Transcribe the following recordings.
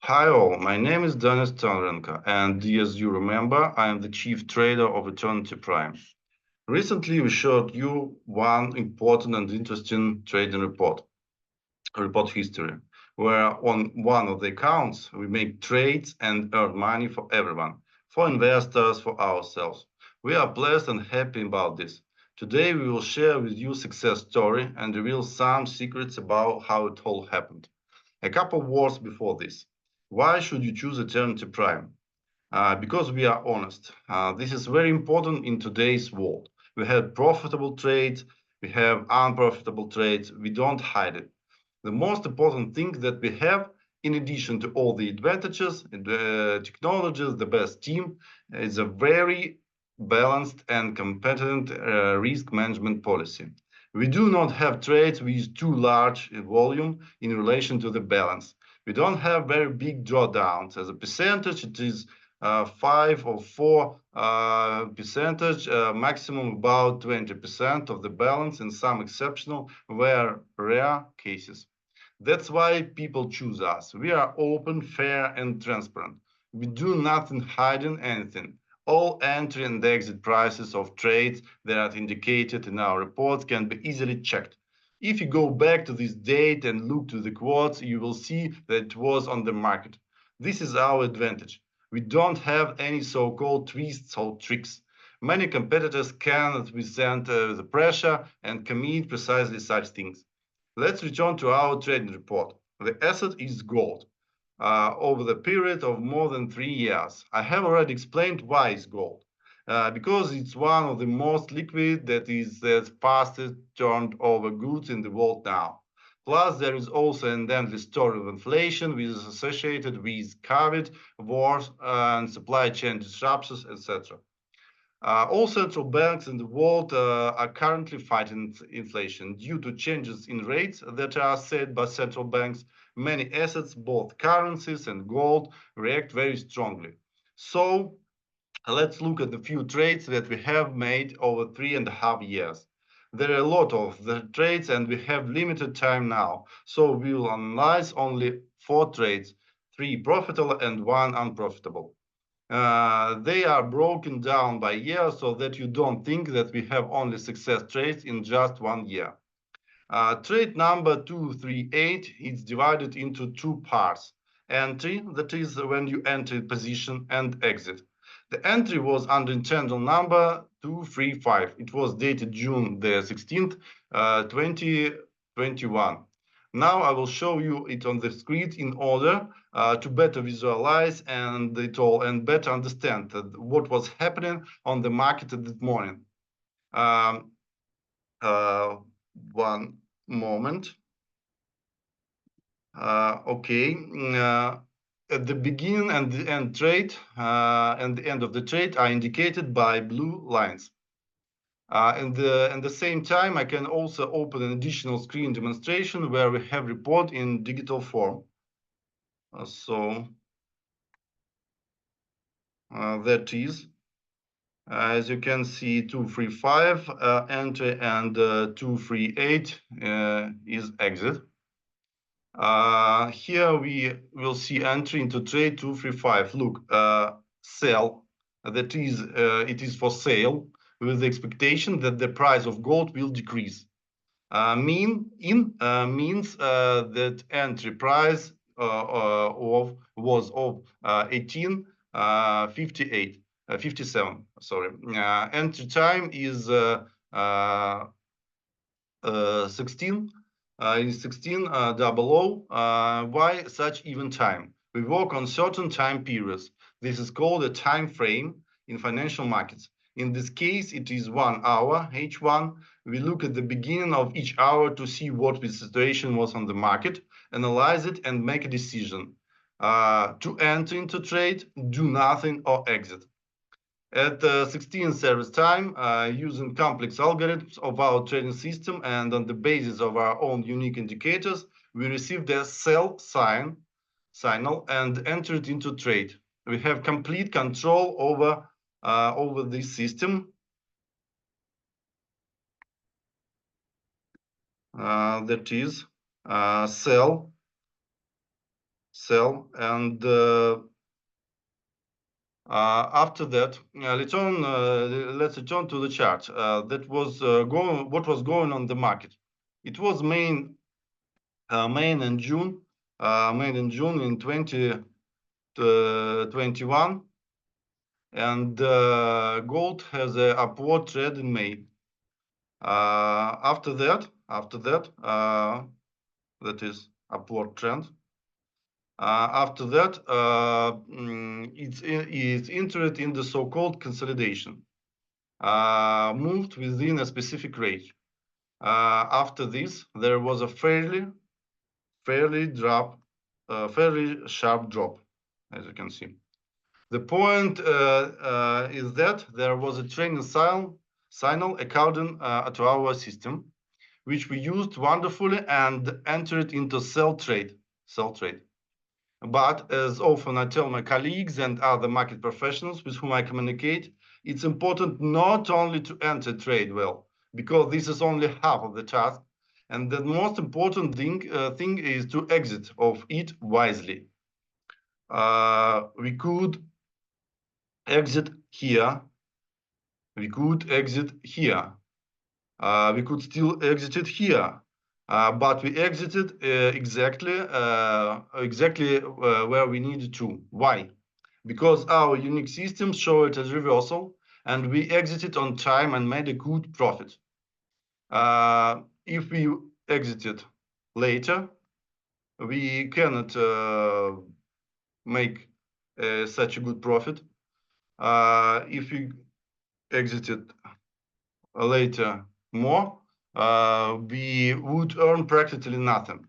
Hi all, my name is Denis Tanarenko, and as you remember, I am the chief trader of Eternity Prime. Recently, we showed you one important and interesting trading report history, where on one of the accounts we make trades and earn money for everyone, for investors, for ourselves. We are blessed and happy about this. Today, we will share with you success story and reveal some secrets about how it all happened. A couple words before this. Why should you choose Eternity Prime? Because we are honest. This is very important in today's world. We have profitable trades, we have unprofitable trades, we don't hide it. The most important thing that we have, in addition to all the advantages, the technologies, the best team, is a very balanced and competent risk management policy. We do not have trades with too large a volume in relation to the balance. We don't have very big drawdowns. As a percentage, it is 5 or 4 percentage, maximum about 20% of the balance in some exceptional, rare cases. That's why people choose us. We are open, fair, and transparent. We do nothing hiding anything. All entry and exit prices of trades that are indicated in our reports can be easily checked. If you go back to this date and look to the quotes, you will see that it was on the market. This is our advantage. We don't have any so-called twists or tricks. Many competitors cannot withstand the pressure and commit precisely such things. Let's return to our trading report. The asset is gold. Over the period of more than 3 years, I have already explained why it's gold. Because it's one of the most liquid, that is the fastest turned over goods in the world now. Plus, there is also an endless story of inflation, which is associated with COVID, wars, and supply chain disruptions, etc. All central banks in the world are currently fighting inflation due to changes in rates that are set by central banks. Many assets, both currencies and gold, react very strongly. So let's look at the few trades that we have made over 3.5 years. There are a lot of the trades and we have limited time now. So we will analyze only 4 trades, 3 profitable and 1 unprofitable. They are broken down by year so that you don't think that we have only success trades in just 1 year. Trade number 238 is divided into 2 parts. Entry, that is when you enter position, and exit. The entry was under internal number 235. It was dated June the 16th, 2021. Now I will show you it on the screen in order to better visualize and better understand what was happening on the market at that morning. Um, one moment. Okay. At the beginning and the end trade and the end of the trade are indicated by blue lines. And the same time, I can also open an additional screen demonstration where we have report in digital form. That is, as you can see, 235 entry and 238 is exit. Here we will see entry into trade 235. Look, sell. That is, it is for sale with the expectation that the price of gold will decrease. Means that entry price was of 57. Sorry, entry time is 16. Is 16:00. Why such even time? We work on certain time periods. This is called a time frame in financial markets. In this case, it is 1 hour, H1. We look at the beginning of each hour to see what the situation was on the market, analyze it, and make a decision. To enter into trade, do nothing, or exit. At 16 service time, using complex algorithms of our trading system and on the basis of our own unique indicators, we received a sell signal and entered into trade. We have complete control over this system. That is sell sell, and after that, let's return to the chart. That was what was going on the market. It was May and June, in 2021, and gold has an upward trend in May. After that, that is upward trend. After that, it's entered in the so-called consolidation, moved within a specific range. After this, there was a fairly sharp drop, as you can see. The point is that there was a training signal according to our system, which we used wonderfully and entered into sell trade. But as often I tell my colleagues and other market professionals with whom I communicate, it's important not only to enter trade well, because this is only half of the task, and the most important thing is to exit of it wisely. We could exit here. We could exit here. We could still exit it here. But we exited exactly where we needed to. Why? Because our unique systems show it as reversal, and we exited on time and made a good profit. If we exited later, we cannot make such a good profit. If we exited later more, we would earn practically nothing.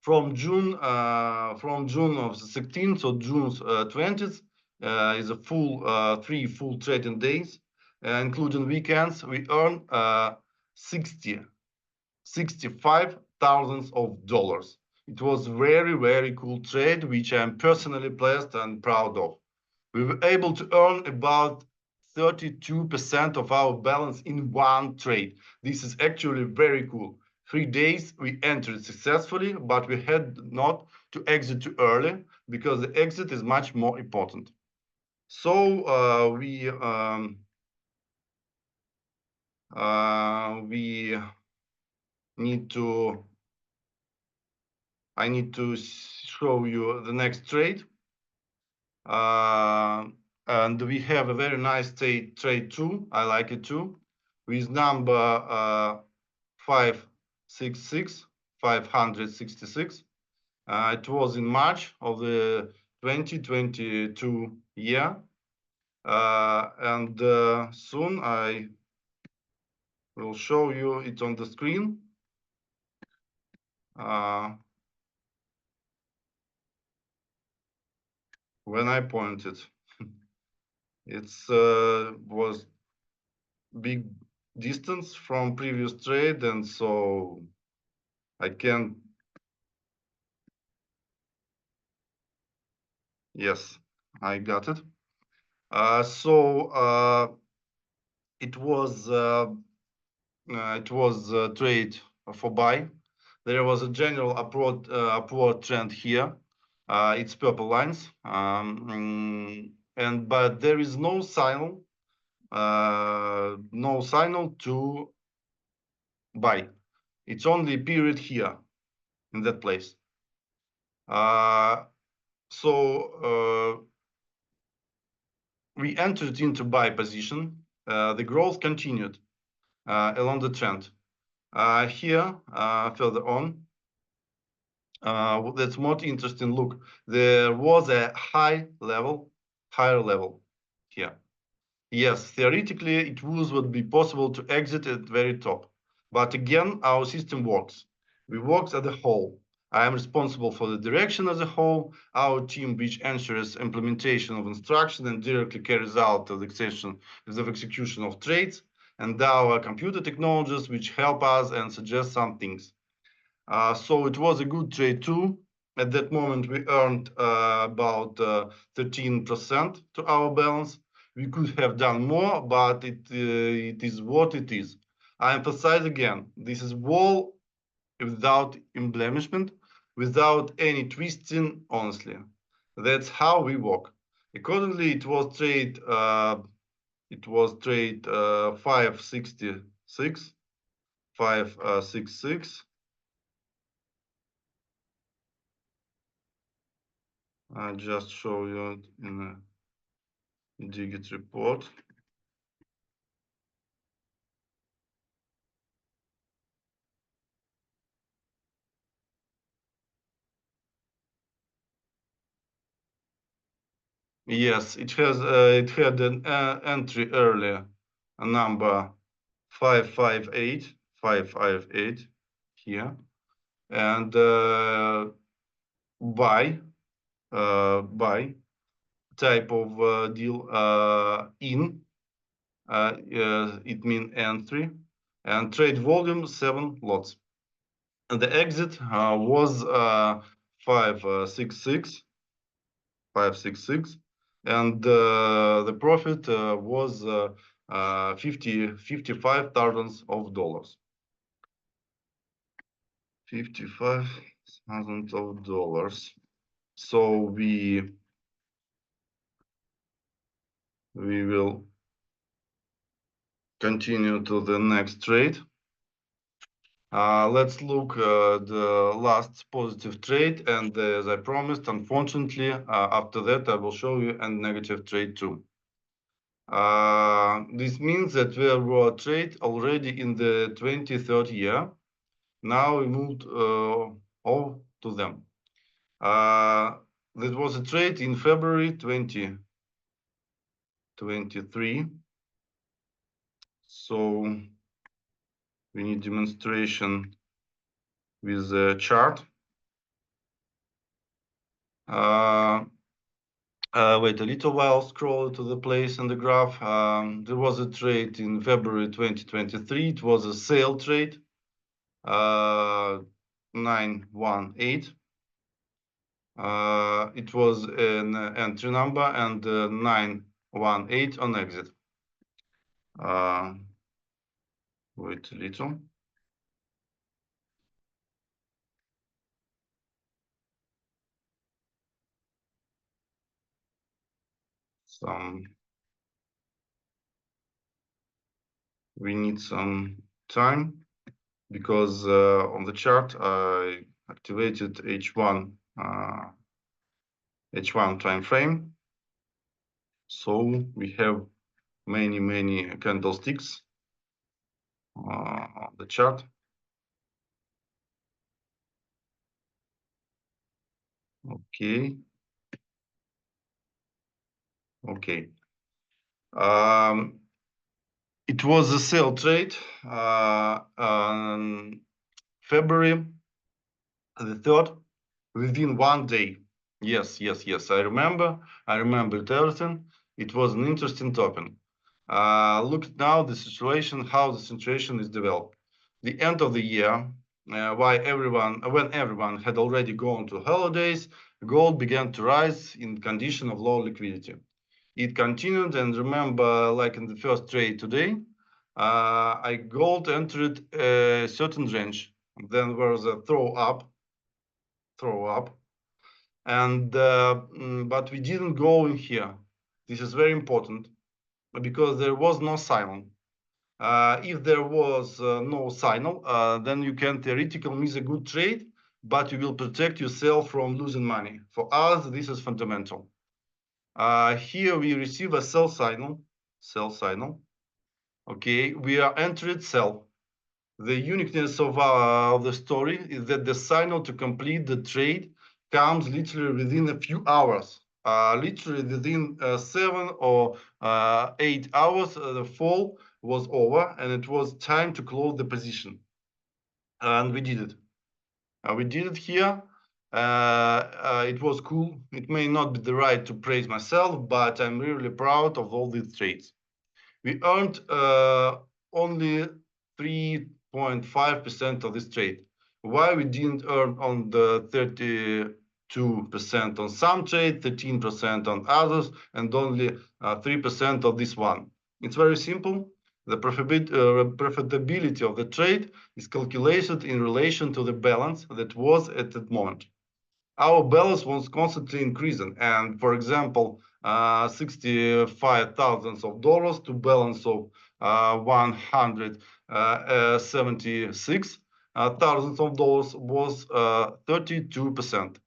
From June of the 16th to June 20th is a full 3 full trading days, including weekends. We earn 65,000 of dollars. It was very cool trade, which I'm personally pleased and proud of. We were able to earn about 32% of our balance in one trade. This is actually very cool. 3 days we entered successfully, but we had not to exit too early because the exit is much more important. So we need to. I need to show you the next trade. And we have a very nice trade too. I like it too, with number 566. It was in March of the 2022 year, and soon I will show you it on the screen. When I pointed, it was big distance from previous trade, and so I can. Yes, I got it. It was trade for buy. There was a general upward trend here. It's purple lines, but there is no signal to buy. It's only a period here in that place. We entered into buy position. The growth continued along the trend. Here, further on, that's more interesting. Look, there was a higher level here. Yes, theoretically, it would be possible to exit at the very top. But again, our system works. We work as a whole. I am responsible for the direction as a whole. Our team, which ensures implementation of instruction and directly carries out the execution of trades, and our computer technologies, which help us and suggest some things. So it was a good trade too. At that moment, we earned about 13% to our balance. We could have done more, but it is what it is. I emphasize again, this is wall without embellishment. without any twisting, honestly. That's how we work. Accordingly, it was trade 566, 566. I just show you it in a digit report. Yes, it had an entry earlier, a number 558 here, and buy type of deal it mean entry, and trade volume 7 lots. And the exit was 566, 566, and the profit was 55,000 of dollars. 55,000 of dollars. So we will continue to the next trade. Let's look the last positive trade, and as I promised, unfortunately, after that I will show you a negative trade too. This means that we were trade already in the 23rd year. Now we moved all to them. That was a trade in February 2023. So we need demonstration with the chart. Wait a little while, scroll to the place in the graph. There was a trade in February 2023. It was a sale trade, 918. It was an entry number and 918 on exit. Wait a little. We need some time because on the chart I activated H1 time frame. So we have many candlesticks on the chart. Okay. It was a sell trade on February the 3rd, within 1 day. Yes, I remember it everything. It was an interesting topic. Look now the situation, how the situation is developed. The end of the year, when everyone had already gone to holidays, gold began to rise in condition of low liquidity. It continued, and remember, like in the first trade today, gold entered a certain range. Then there was a throw up, and but we didn't go in here. This is very important because there was no signal. If there was no signal, then you can theoretically miss a good trade, but you will protect yourself from losing money. For us, this is fundamental. Here we receive a sell signal. Okay, we are entered sell. The uniqueness of the story is that the signal to complete the trade comes literally within a few hours. Literally within 7 or 8 hours, the fall was over, and it was time to close the position. And we did it. We did it here. It was cool. It may not be the right to praise myself, but I'm really proud of all these trades. We earned only 3.5% of this trade. Why we didn't earn on the 32% on some trade, 13% on others, and only 3% of this one? It's very simple. The profitability of the trade is calculated in relation to the balance that was at that moment. Our balance was constantly increasing, and for example, $65,000 to balance of 176,000 was 32%,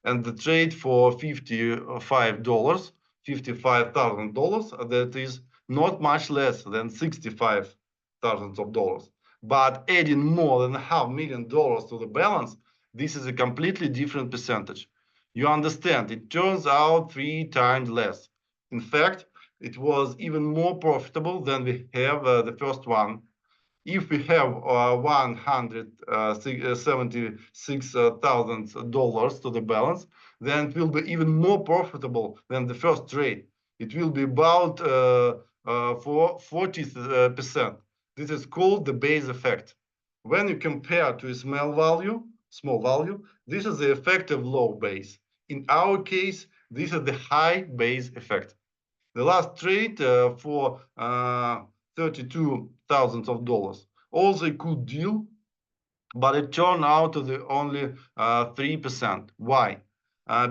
and the trade for $55,000, that is not much less than $65,000. But adding more than $500,000 to the balance, this is a completely different percentage. You understand, it turns out 3 times less. In fact, it was even more profitable than we have the first one. If we have $176,000 to the balance, then it will be even more profitable than the first trade. It will be about for 40%. This is called the base effect. When you compare to a small value, this is the effect of low base. In our case, this is the high base effect. The last trade for $32,000. Also a good deal, but it turned out to the only 3%. Why?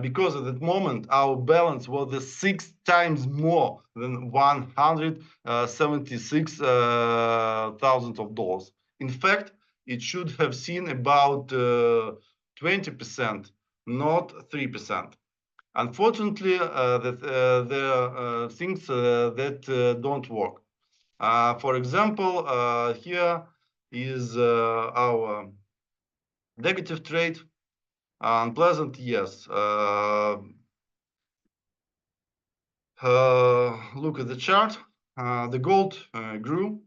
Because at that moment our balance was the 6 times more than $176,000. In fact, it should have seen about 20%, not 3%. Unfortunately, there are things that don't work. For example, here is our negative trade. Unpleasant, yes. Look at the chart. The gold grew,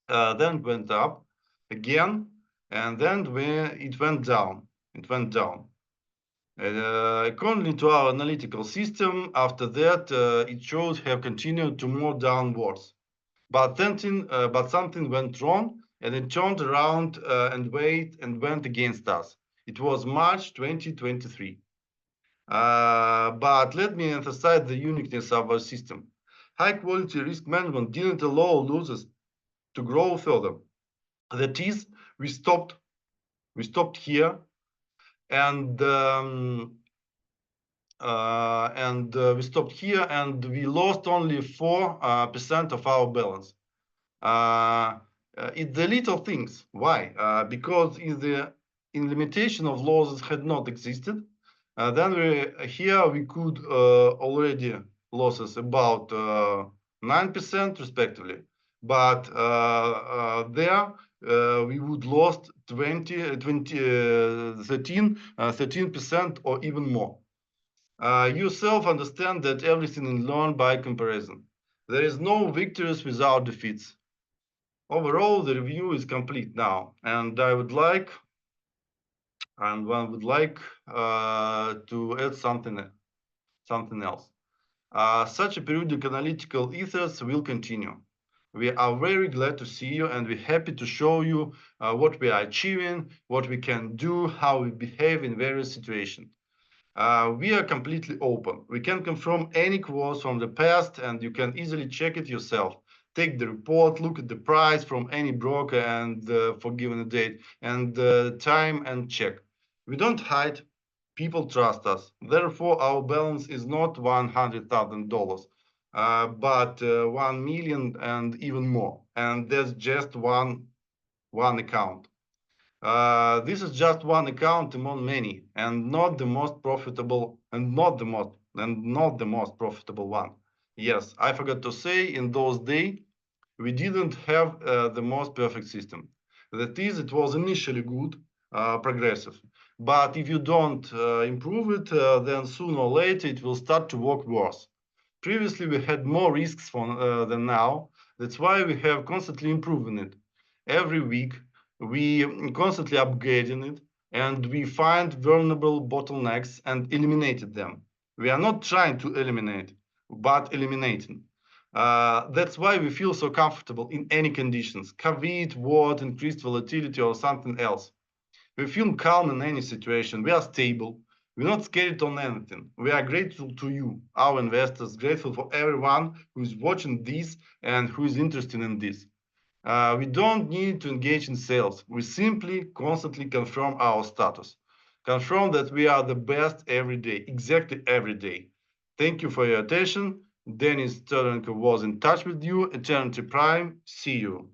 then went up again, and then it went down. It went down. According to our analytical system, after that, it should have continued to more downwards. But something went wrong, and it turned around and went against us. It was March 2023. But let me emphasize the uniqueness of our system. High quality risk management didn't allow losers to grow further. That is, we stopped here, and we stopped here, and we lost only 4% of our balance. It's the little things. Why? Because in limitation of losses had not existed, then we could already losses about 9% respectively, but there we would lost 13% or even more. You self understand that everything is learned by comparison. There is no victories without defeats. Overall, the review is complete now, and one would like to add something else. Such a periodic analytical ethos will continue. We are very glad to see you, and we're happy to show you what we are achieving, what we can do, how we behave in various situations. We are completely open. We can confirm any quotes from the past, and you can easily check it yourself. Take the report, look at the price from any broker and for given a date and time, and check. We don't hide. People trust us. Therefore, our balance is not $100,000, but 1 million and even more. And there's just one account. This is just one account among many, and not the most profitable, and not the most profitable one. Yes, I forgot to say, in those days we didn't have the most perfect system. That is, it was initially good, progressive, but if you don't improve it, then sooner or later it will start to work worse. Previously we had more risks than now. That's why we have constantly improving it. Every week we constantly upgrading it, and we find vulnerable bottlenecks and eliminated them. We are not trying to eliminate, but eliminating. That's why we feel so comfortable in any conditions, COVID, war, increased volatility, or something else. We feel calm in any situation. We are stable. We're not scared on anything. We are grateful to you, our investors, grateful for everyone who is watching this and who is interested in this. We don't need to engage in sales. We simply constantly confirm our status. Confirm that we are the best every day, exactly every day. Thank you for your attention. Dennis Sterenko was in touch with you. Eternity Prime. See you.